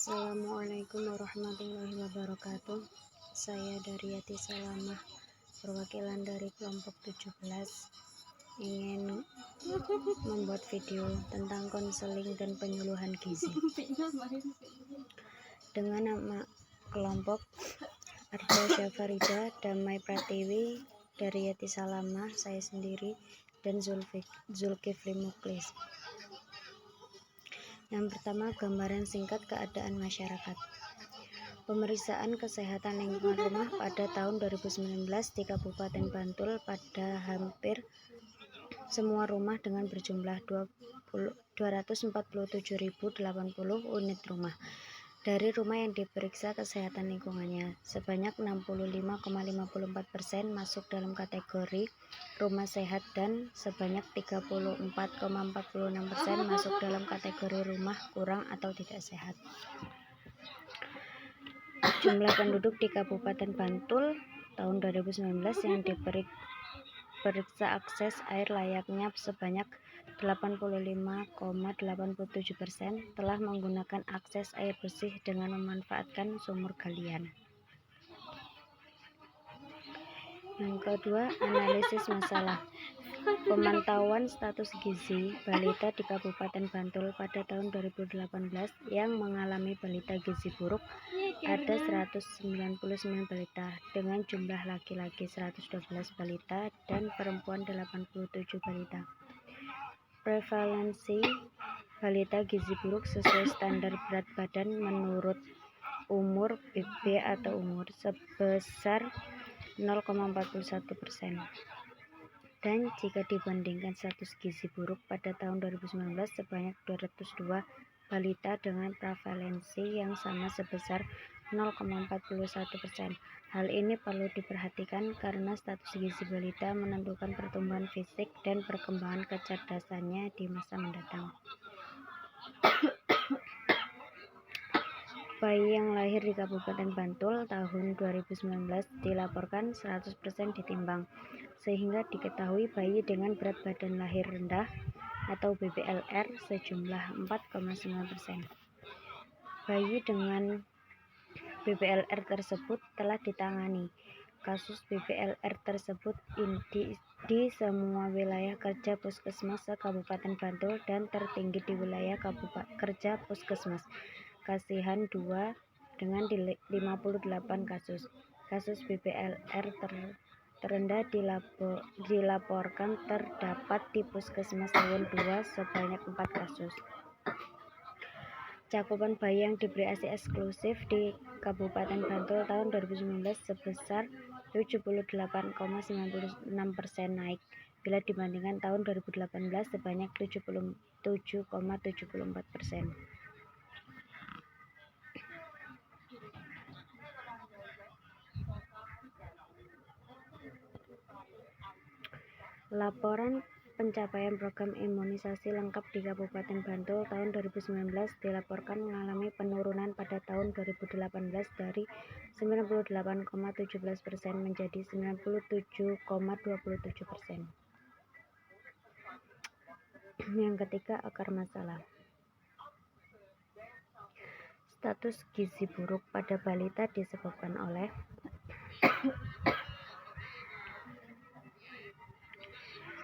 Assalamualaikum warahmatullahi wabarakatuh. Saya Daryati Salamah, perwakilan dari kelompok 17, ingin membuat video tentang konseling dan penyuluhan gizi dengan nama kelompok Arda Syafarida, Damai Pratiwi, Daryati Salamah, saya sendiri, dan Zulkifli Muklis. Yang pertama, gambaran singkat keadaan masyarakat. Pemeriksaan kesehatan lingkungan rumah pada tahun 2019 di Kabupaten Bantul pada hampir semua rumah dengan berjumlah 247.080 unit rumah. Dari rumah yang diperiksa kesehatan lingkungannya, sebanyak 65,54% masuk dalam kategori rumah sehat dan sebanyak 34,46% masuk dalam kategori rumah kurang atau tidak sehat. Jumlah penduduk di Kabupaten Bantul tahun 2019 yang diperiksa akses air layaknya sebanyak 85,87% telah menggunakan akses air bersih dengan memanfaatkan sumur galian. Yang kedua, analisis masalah. Pemantauan status gizi balita di Kabupaten Bantul pada tahun 2018 yang mengalami balita gizi buruk ada 199 balita dengan jumlah laki-laki 112 balita dan perempuan 87 balita. Prevalensi balita gizi buruk sesuai standar berat badan menurut umur BB atau umur sebesar 0,41%. Dan jika dibandingkan status gizi buruk pada tahun 2019 sebanyak 202 balita dengan prevalensi yang sama sebesar 0,41%. Hal ini perlu diperhatikan karena status gizi balita menentukan pertumbuhan fisik dan perkembangan kecerdasannya di masa mendatang. Bayi yang lahir di Kabupaten Bantul tahun 2019 dilaporkan 100% ditimbang, sehingga diketahui bayi dengan berat badan lahir rendah atau BBLR sejumlah 4,9%. Bayi dengan BBLR tersebut telah ditangani. Kasus BBLR tersebut di semua wilayah kerja Puskesmas se-Kabupaten Bantul dan tertinggi di wilayah kerja Puskesmas Kasihan 2 dengan 58 kasus. Kasus BBLR terendah dilaporkan terdapat di Puskesmas Tawun 2 sebanyak 4 kasus. Cakupan bayi yang diberi ASI eksklusif di Kabupaten Bantul tahun 2019 sebesar 78,96% naik bila dibandingkan tahun 2018 sebanyak 77,74%. Laporan pencapaian program imunisasi lengkap di Kabupaten Bantul tahun 2019 dilaporkan mengalami penurunan pada tahun 2018 dari 98,17% menjadi 97,27%. Yang ketiga, akar masalah. Status gizi buruk pada balita disebabkan oleh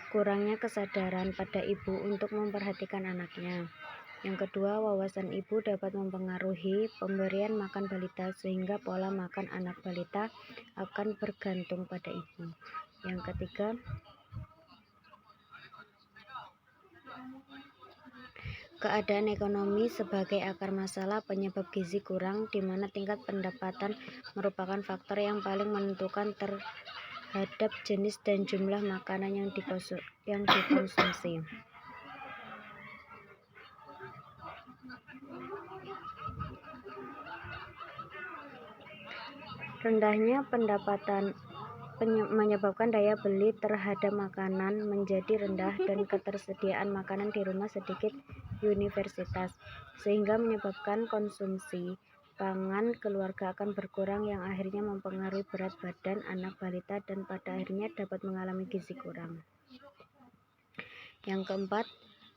kurangnya kesadaran pada ibu untuk memperhatikan anaknya. Yang kedua, wawasan ibu dapat mempengaruhi pemberian makan balita sehingga pola makan anak balita akan bergantung pada ibu. Yang ketiga, keadaan ekonomi sebagai akar masalah penyebab gizi kurang, di mana tingkat pendapatan merupakan faktor yang paling menentukan terhadap jenis dan jumlah makanan yang dikonsumsi. Rendahnya pendapatan menyebabkan daya beli terhadap makanan menjadi rendah dan ketersediaan makanan di rumah sedikit universitas, sehingga menyebabkan konsumsi pangan keluarga akan berkurang yang akhirnya mempengaruhi berat badan anak balita dan pada akhirnya dapat mengalami gizi kurang. Yang keempat,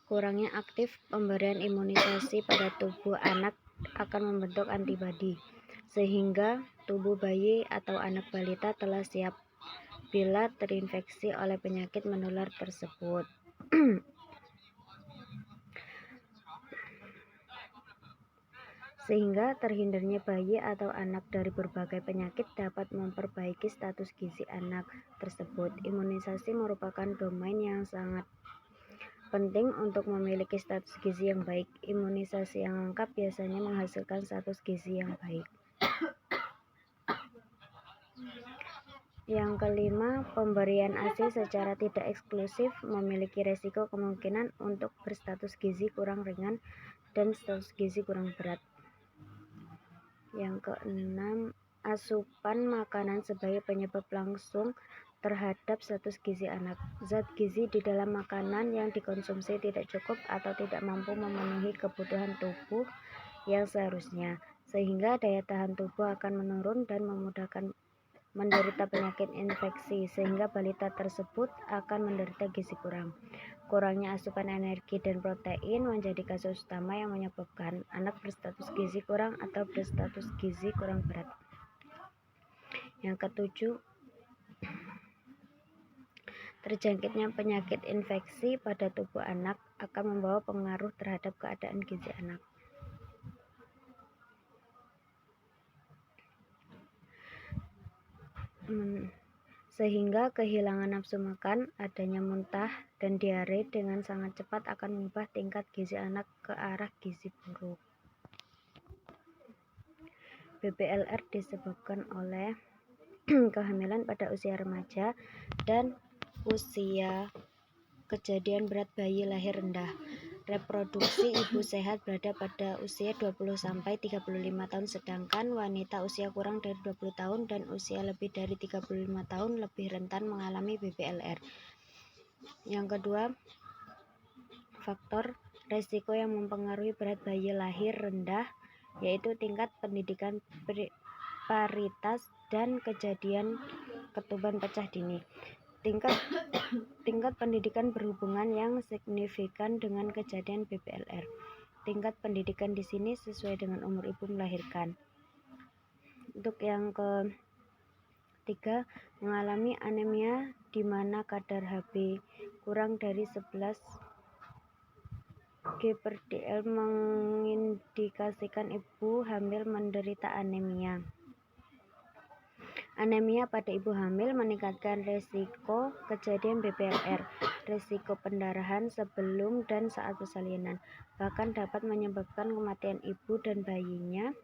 kurangnya aktif pemberian imunisasi pada tubuh anak akan membentuk antibodi, sehingga tubuh bayi atau anak balita telah siap bila terinfeksi oleh penyakit menular tersebut. Sehingga terhindarnya bayi atau anak dari berbagai penyakit dapat memperbaiki status gizi anak tersebut. Imunisasi merupakan domain yang sangat penting untuk memiliki status gizi yang baik. Imunisasi yang lengkap biasanya menghasilkan status gizi yang baik. Yang kelima, pemberian ASI secara tidak eksklusif memiliki resiko kemungkinan untuk berstatus gizi kurang ringan dan status gizi kurang berat. Yang keenam, asupan makanan sebagai penyebab langsung terhadap status gizi anak. Zat gizi di dalam makanan yang dikonsumsi tidak cukup atau tidak mampu memenuhi kebutuhan tubuh yang seharusnya, sehingga daya tahan tubuh akan menurun dan memudahkan menderita penyakit infeksi, sehingga balita tersebut akan menderita gizi kurang. Kurangnya asupan energi dan protein menjadi kasus utama yang menyebabkan anak berstatus gizi kurang atau berstatus gizi kurang berat. Yang ketujuh, terjangkitnya penyakit infeksi pada tubuh anak akan membawa pengaruh terhadap keadaan gizi anak. Sehingga kehilangan nafsu makan, adanya muntah, dan diare dengan sangat cepat akan mengubah tingkat gizi anak ke arah gizi buruk. BBLR disebabkan oleh kehamilan pada usia remaja dan usia kejadian berat bayi lahir rendah. Reproduksi ibu sehat berada pada usia 20-35 tahun, sedangkan wanita usia kurang dari 20 tahun dan usia lebih dari 35 tahun lebih rentan mengalami BBLR. Yang kedua, faktor resiko yang mempengaruhi berat bayi lahir rendah yaitu tingkat pendidikan paritas dan kejadian ketuban pecah dini. Tingkat pendidikan berhubungan yang signifikan dengan kejadian BBLR. Tingkat pendidikan di sini sesuai dengan umur ibu melahirkan. Untuk yang ketiga, mengalami anemia di mana kadar Hb kurang dari 11 G/dl mengindikasikan ibu hamil menderita anemia. Anemia pada ibu hamil meningkatkan resiko kejadian BBLR, resiko pendarahan sebelum dan saat persalinan, bahkan dapat menyebabkan kematian ibu dan bayinya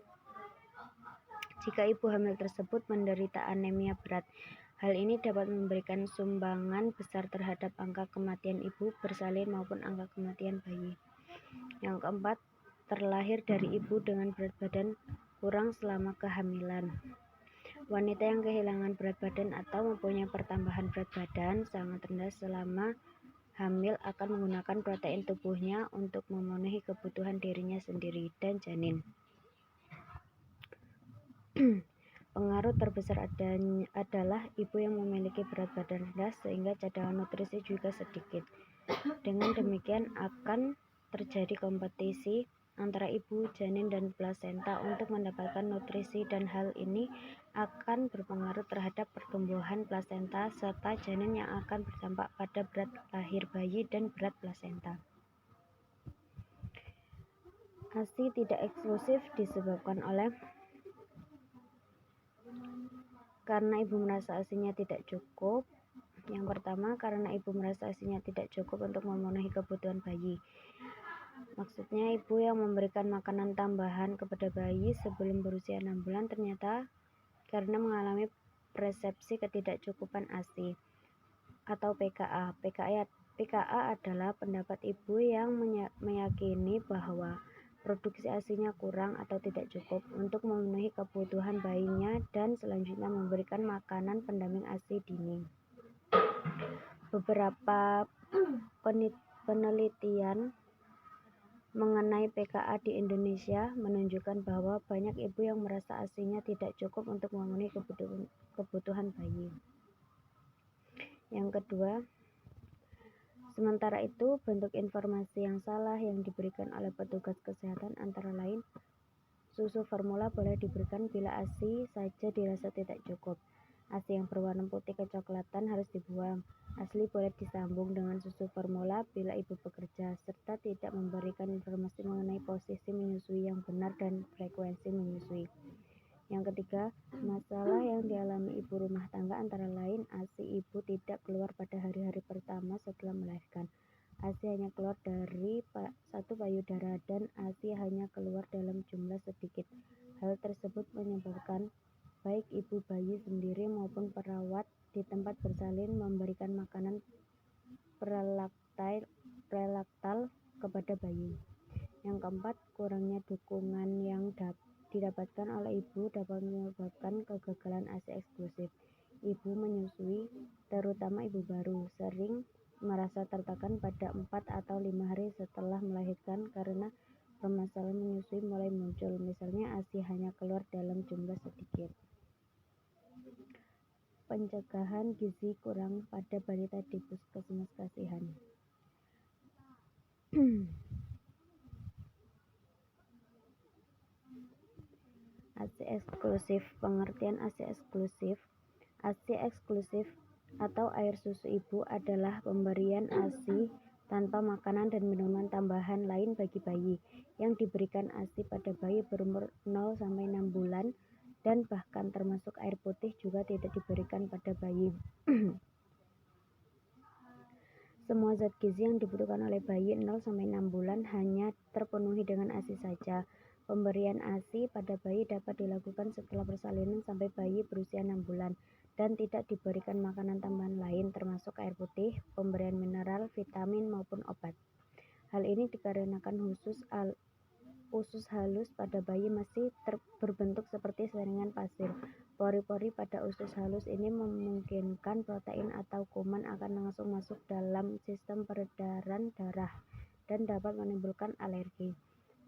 jika ibu hamil tersebut menderita anemia berat. Hal ini dapat memberikan sumbangan besar terhadap angka kematian ibu bersalin maupun angka kematian bayi. Yang keempat, terlahir dari ibu dengan berat badan kurang selama kehamilan. Wanita yang kehilangan berat badan atau mempunyai pertambahan berat badan sangat rendah selama hamil akan menggunakan protein tubuhnya untuk memenuhi kebutuhan dirinya sendiri dan janin. Pengaruh terbesar adalah ibu yang memiliki berat badan rendah sehingga cadangan nutrisi juga sedikit. Dengan demikian akan terjadi kompetisi antara ibu, janin, dan plasenta untuk mendapatkan nutrisi, dan hal ini akan berpengaruh terhadap pertumbuhan plasenta serta janin yang akan berdampak pada berat lahir bayi dan berat plasenta. ASI tidak eksklusif disebabkan oleh karena ibu merasa ASI-nya tidak cukup. Yang pertama, karena ibu merasa ASI-nya tidak cukup untuk memenuhi kebutuhan bayi. Maksudnya ibu yang memberikan makanan tambahan kepada bayi sebelum berusia 6 bulan ternyata karena mengalami persepsi ketidakcukupan ASI atau PKA. PKA adalah pendapat ibu yang meyakini bahwa produksi ASI-nya kurang atau tidak cukup untuk memenuhi kebutuhan bayinya dan selanjutnya memberikan makanan pendamping ASI dini. Beberapa penelitian mengenai PKA di Indonesia menunjukkan bahwa banyak ibu yang merasa ASI-nya tidak cukup untuk memenuhi kebutuhan bayi. Yang kedua, sementara itu bentuk informasi yang salah yang diberikan oleh petugas kesehatan antara lain Susu formula boleh diberikan bila ASI saja dirasa tidak cukup. ASI yang berwarna putih kecoklatan harus dibuang. ASI boleh disambung dengan susu formula bila ibu bekerja, serta tidak memberikan informasi mengenai posisi menyusui yang benar dan frekuensi menyusui. Yang ketiga, masalah yang dialami ibu rumah tangga antara lain ASI ibu tidak keluar pada hari-hari pertama setelah melahirkan. ASI hanya keluar dari satu payudara dan ASI hanya keluar dalam jumlah sedikit. Hal tersebut menyebabkan baik ibu bayi sendiri maupun perawat di tempat bersalin memberikan makanan prelaktal kepada bayi. Yang keempat, kurangnya dukungan yang didapatkan oleh ibu dapat menyebabkan kegagalan ASI eksklusif. Ibu menyusui, terutama ibu baru, sering merasa tertekan pada 4 atau 5 hari setelah melahirkan karena permasalahan menyusui mulai muncul, misalnya ASI hanya keluar dalam jumlah sedikit. Pencegahan gizi kurang pada balita di puskesmas kasihan. ASI eksklusif. Pengertian ASI eksklusif. ASI eksklusif atau air susu ibu adalah pemberian ASI tanpa makanan dan minuman tambahan lain bagi bayi. Yang diberikan ASI pada bayi berumur 0-6 bulan dan bahkan termasuk air putih juga tidak diberikan pada bayi. Semua zat gizi yang dibutuhkan oleh bayi 0-6 bulan hanya terpenuhi dengan ASI saja. Pemberian ASI pada bayi dapat dilakukan setelah persalinan sampai bayi berusia 6 bulan dan tidak diberikan makanan tambahan lain termasuk air putih, pemberian mineral, vitamin maupun obat. Hal ini dikarenakan usus halus pada bayi masih berbentuk seperti saringan pasir. Pori-pori pada usus halus ini memungkinkan protein atau kuman akan langsung masuk dalam sistem peredaran darah dan dapat menimbulkan alergi.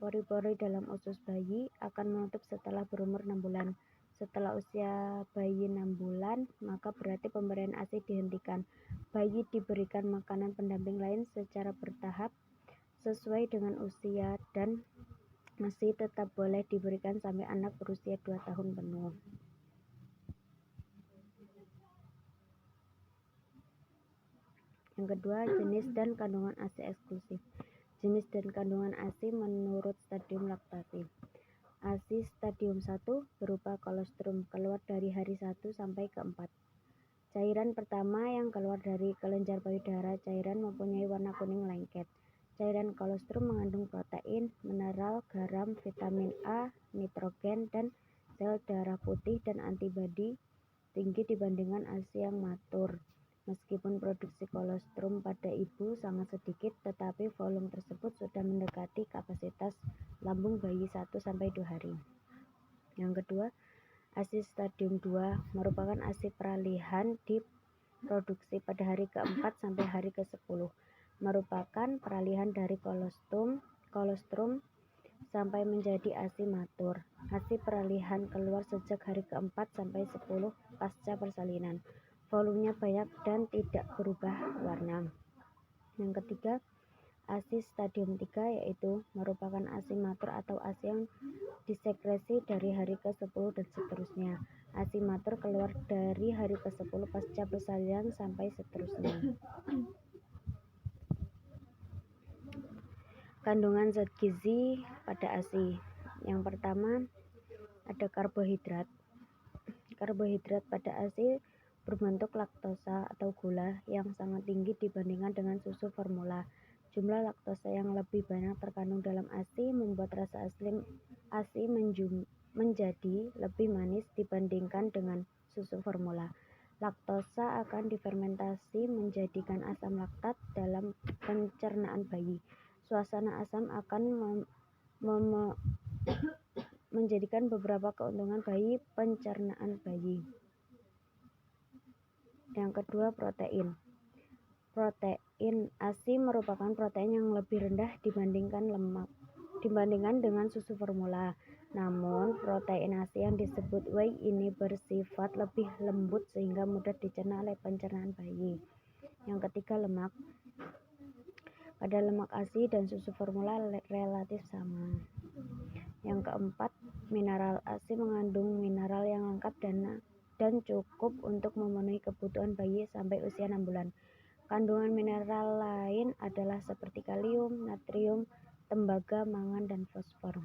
Pori-pori dalam usus bayi akan menutup setelah berumur 6 bulan. Setelah usia bayi 6 bulan, maka berarti pemberian ASI dihentikan. Bayi diberikan makanan pendamping lain secara bertahap sesuai dengan usia dan masih tetap boleh diberikan sampai anak berusia 2 tahun penuh. Yang kedua, jenis dan kandungan ASI eksklusif. Jenis dan kandungan ASI menurut stadium laktasi. ASI stadium 1 berupa kolostrum keluar dari hari 1 sampai ke 4. Cairan pertama yang keluar dari kelenjar payudara, cairan mempunyai warna kuning lengket. Cairan kolostrum mengandung protein, mineral, garam, vitamin A, nitrogen, dan sel darah putih dan antibodi tinggi dibandingkan ASI yang matur. Meskipun produksi kolostrum pada ibu sangat sedikit, tetapi volume tersebut sudah mendekati kapasitas lambung bayi 1-2 hari. Yang kedua, ASI stadium 2 merupakan ASI peralihan diproduksi pada hari ke-4 sampai hari ke-10. Merupakan peralihan dari kolostrum sampai menjadi ASI matur. ASI peralihan keluar sejak hari ke-4 sampai 10 pasca persalinan. Volumenya banyak dan tidak berubah warna. Yang ketiga, ASI stadium 3 yaitu merupakan ASI matur atau ASI yang disekresi dari hari ke-10 dan seterusnya. ASI matur keluar dari hari ke-10 pasca persalinan sampai seterusnya. Kandungan zat gizi pada ASI. Yang pertama ada karbohidrat. Karbohidrat pada ASI berbentuk laktosa atau gula yang sangat tinggi dibandingkan dengan susu formula. Jumlah laktosa yang lebih banyak terkandung dalam ASI membuat rasa ASI menjadi lebih manis dibandingkan dengan susu formula. Laktosa akan difermentasi menjadikan asam laktat dalam pencernaan bayi. Suasana asam akan menjadikan beberapa keuntungan bagi pencernaan bayi. Yang kedua, protein. Protein ASI merupakan protein yang lebih rendah dibandingkan dengan susu formula. Namun, protein ASI yang disebut whey ini bersifat lebih lembut sehingga mudah dicerna oleh pencernaan bayi. Yang ketiga, lemak. Pada lemak ASI dan susu formula relatif sama. Yang keempat, mineral. ASI mengandung mineral yang lengkap dan cukup untuk memenuhi kebutuhan bayi sampai usia 6 bulan. Kandungan mineral lain adalah seperti kalium, natrium, tembaga, mangan, dan fosfor.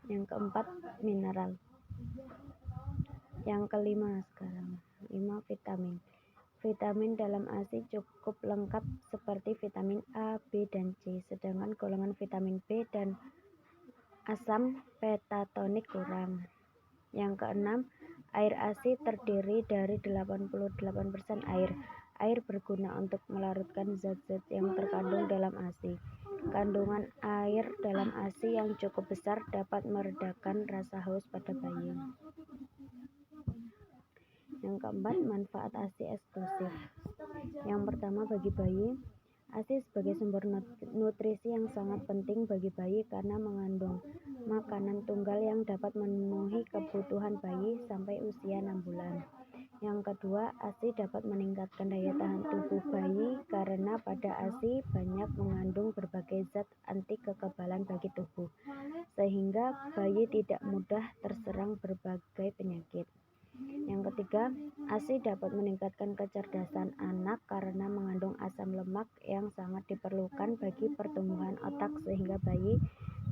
Yang keempat, mineral. Yang kelima sekarang, 5 vitamin. Vitamin dalam ASI cukup lengkap seperti vitamin A, B, dan C, sedangkan golongan vitamin B dan asam petatonik kurang. Yang keenam, air ASI terdiri dari 88% air. Air berguna untuk melarutkan zat-zat yang terkandung dalam ASI. Kandungan air dalam ASI yang cukup besar dapat meredakan rasa haus pada bayi. Yang keempat, manfaat ASI eksklusif. Yang pertama, bagi bayi, ASI sebagai sumber nutrisi yang sangat penting bagi bayi karena mengandung makanan tunggal yang dapat memenuhi kebutuhan bayi sampai usia 6 bulan. Yang kedua, ASI dapat meningkatkan daya tahan tubuh bayi karena pada ASI banyak mengandung berbagai zat anti kekebalan bagi tubuh, sehingga bayi tidak mudah terserang berbagai penyakit. Yang ketiga, ASI dapat meningkatkan kecerdasan anak karena mengandung asam lemak yang sangat diperlukan bagi pertumbuhan otak sehingga bayi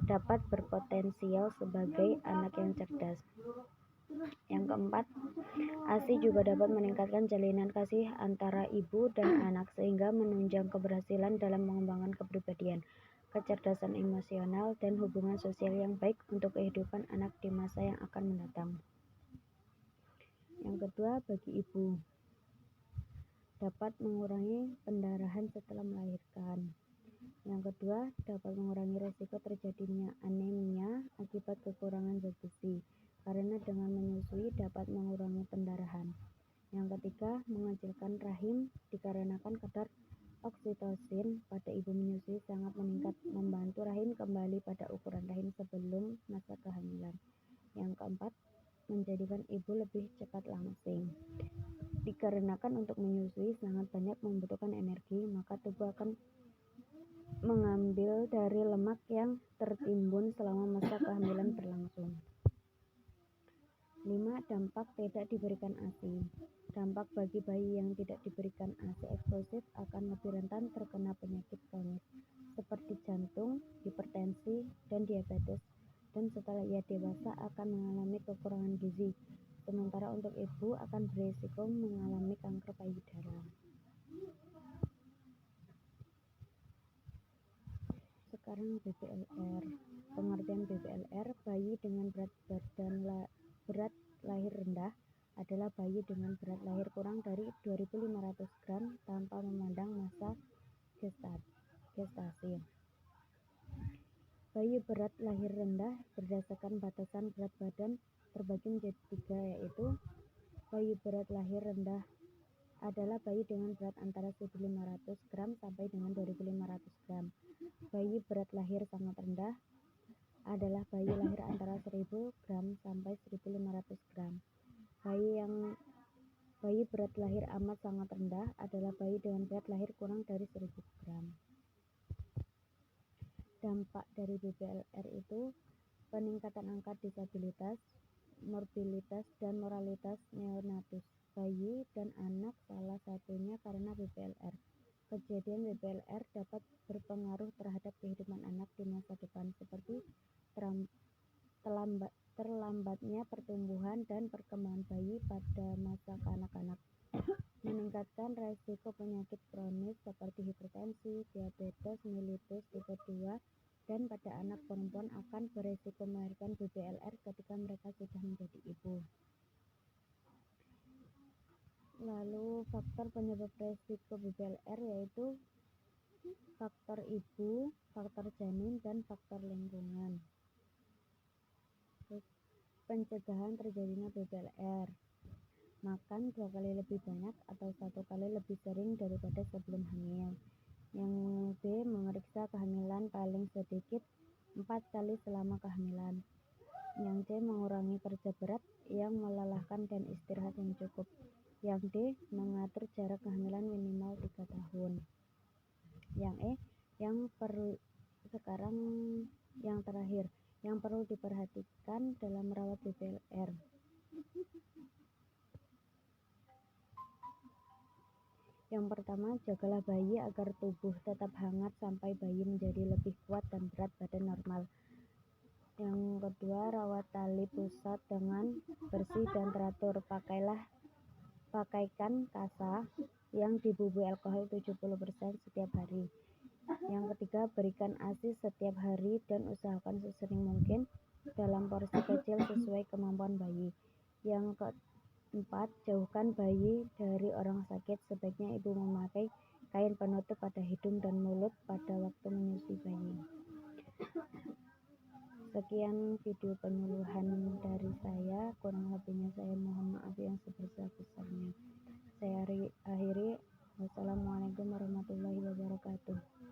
dapat berpotensial sebagai anak yang cerdas. Yang keempat, ASI juga dapat meningkatkan jalinan kasih antara ibu dan anak sehingga menunjang keberhasilan dalam mengembangkan kepribadian, kecerdasan emosional, dan hubungan sosial yang baik untuk kehidupan anak di masa yang akan mendatang. Yang kedua, bagi ibu, dapat mengurangi pendarahan setelah melahirkan. Yang kedua, dapat mengurangi risiko terjadinya anemia akibat kekurangan zat besi, karena dengan menyusui dapat mengurangi pendarahan. Yang ketiga, mengecilkan rahim dikarenakan kadar oksitosin pada ibu menyusui sangat meningkat, membantu rahim kembali pada ukuran rahim sebelum masa kehamilan. Yang keempat, menjadikan ibu lebih cepat langsing. Dikarenakan untuk menyusui sangat banyak membutuhkan energi, maka tubuh akan mengambil dari lemak yang tertimbun selama masa kehamilan berlangsung. 5. Dampak tidak diberikan ASI. Dampak bagi bayi yang tidak diberikan ASI eksklusif akan lebih rentan terkena penyakit kronis seperti jantung, hipertensi, dan diabetes, dan setelah ia dewasa akan mengalami kekurangan gizi, sementara untuk ibu akan berisiko mengalami kanker payudara. Sekarang BBLR. Pengertian BBLR, bayi dengan berat lahir rendah adalah bayi dengan berat lahir kurang dari 2.500 gram tanpa memandang masa gestasi. Bayi berat lahir rendah berdasarkan batasan berat badan terbagi menjadi 3, yaitu bayi berat lahir rendah adalah bayi dengan berat antara 1.500 gram sampai dengan 2.500 gram. Bayi berat lahir sangat rendah adalah bayi lahir antara 1.000 gram sampai 1.500 gram. Bayi berat lahir amat sangat rendah adalah bayi dengan berat lahir kurang dari 1.000 gram. Dampak dari BBLR itu peningkatan angka disabilitas, morbilitas, dan moralitas neonatus bayi dan anak, salah satunya karena BBLR. Kejadian BBLR dapat berpengaruh terhadap kehidupan anak di masa depan seperti terlambatnya pertumbuhan dan perkembangan bayi pada masa kanak-kanak, meningkatkan resiko penyakit kronis seperti hipertensi, diabetes mellitus tipe 2, dan pada anak perempuan akan beresiko melahirkan BBLR ketika mereka sudah menjadi ibu. Lalu faktor penyebab resiko BBLR yaitu faktor ibu, faktor janin, dan faktor lingkungan. Pencegahan terjadinya BBLR: makan 2 kali lebih banyak atau 1 kali lebih sering daripada sebelum hamil. Yang B, memeriksa kehamilan paling sedikit 4 kali selama kehamilan. Yang C, mengurangi kerja berat yang melelahkan dan istirahat yang cukup. Yang D, mengatur jarak kehamilan minimal 3 tahun. Yang E, yang terakhir, yang perlu diperhatikan dalam merawat BBLR. Yang pertama, jagalah bayi agar tubuh tetap hangat sampai bayi menjadi lebih kuat dan berat badan normal. Yang kedua, rawat tali pusat dengan bersih dan teratur. Pakaikan kasa yang dibubuhi alkohol 70% setiap hari. Yang ketiga, berikan ASI setiap hari dan usahakan sesering mungkin dalam porsi kecil sesuai kemampuan bayi. Yang keempat, jauhkan bayi dari orang sakit. Sebaiknya ibu memakai kain penutup pada hidung dan mulut pada waktu menyusui bayi. Sekian video penyuluhan dari saya, kurang lebihnya saya mohon maaf yang sebesar-besarnya. Saya akhiri. Wassalamualaikum warahmatullahi wabarakatuh.